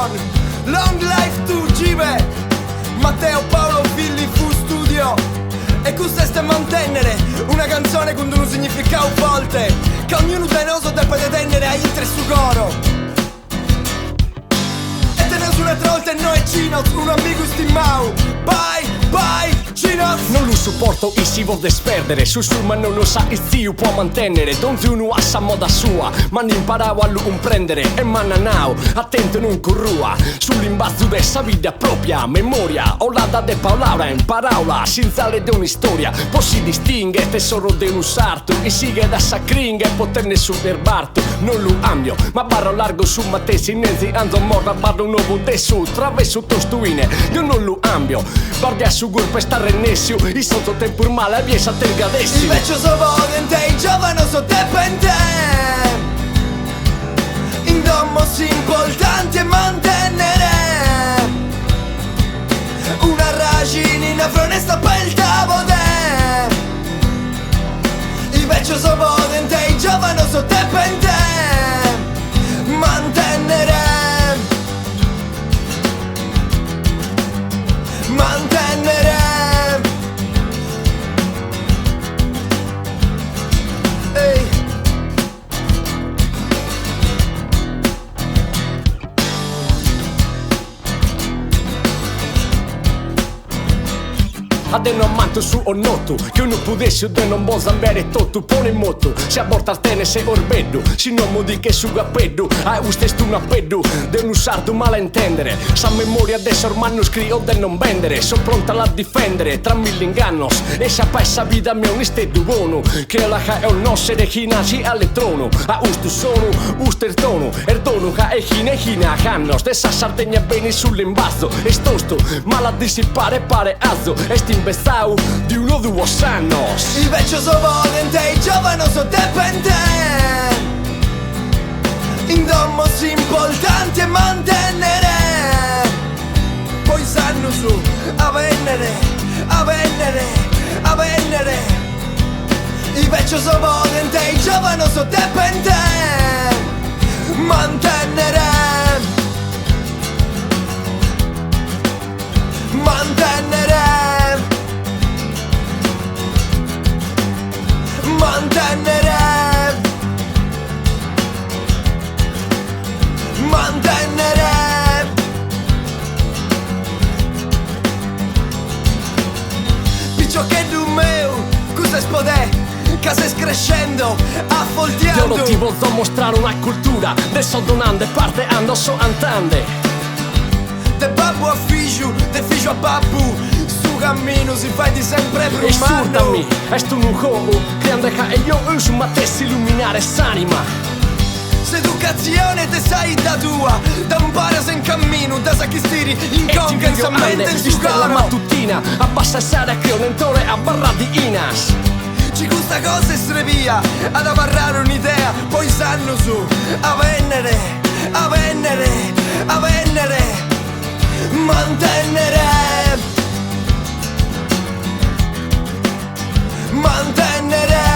John, long life to Gibe, Matteo Paolo Villi fu studio. E questa è mantennere una canzone con un significato forte, che ognuno di noi deve detendere a intre su coro. E tenere un'altra volta e noi Cinos, un amico stimau. Bye, bye, Cinos. Non lo supporto e si vuol disperdere. Su ma non lo sa e zio può mantenere. Donzi uno a sa moda sua, ma ne imparavo a lui prendere. E mananao, attento non corrua. Sull'imbazzo dessa vita propria memoria. O la da de Paola in parola, senza le di un'istoria. Poi si distingue tesoro di un sarto. E sigue da sacringa e poterne su erbarto. Non lo ambio, ma barro largo su Mattesi. Nenzi ando morra barro nuovo de su. Travesso tostuine, io non lo ambio. Guardia su gurpe sta renessio. I sotto tempo male viesa terga dessi. Il vecchio so vodente, i giovani so depende. In domo si importante mantenere una raginina fronesta per il tavode. Il vecchio so vodente, i giovani so depende. Mantenere Ehi. Ade non manto su o noto che uno pudesse de non può zambere tutto pone in moto si aborta al tene se orbedo si non modi che su gappedo a ustesto un appeddo de un sardo malintendere sa memoria de sor manoscritto de non vendere so pronta a difendere tra mille ingannos e sapessa vita mia unistedo buono che la ca è un nosse de chinasi alle trono a usto sono uster tono erdono ca e china canno stessa Sardegna bene sull'imbazzo e stosto ma la dissipare pare azzo esti bestau di uno due annos. Il vecchio so vodente, i giovani so depende. In domo si importanti e mantenere. Poi sanno su a vendere, a vendere, a vendere. Il vecchio so vodente, i giovani so depende. Mantenere. Mantenere. Mantenere. Mantenere. Piccio che du meu, cosa esplode? Che stai crescendo, affoltiando. Io non ti voglio mostrare una cultura de so donande parte ando so antande. De babbo a figlio, de figlio a babbo. Su cammino si fa di sempre brumando. E surdami, esto un covo creando che io uso ma te si illuminare s'anima. S'educazione te sai da tua, da un pares in cammino, da sacchistiri in conca in sammende in su la caro. mattutina, abbassa sera che un entore a barra di Inas. Ci gusta cosa essere via, ad avarrare un'idea, poi sanno su, a vendere, a vendere, a vendere, mantenere. Mantenere.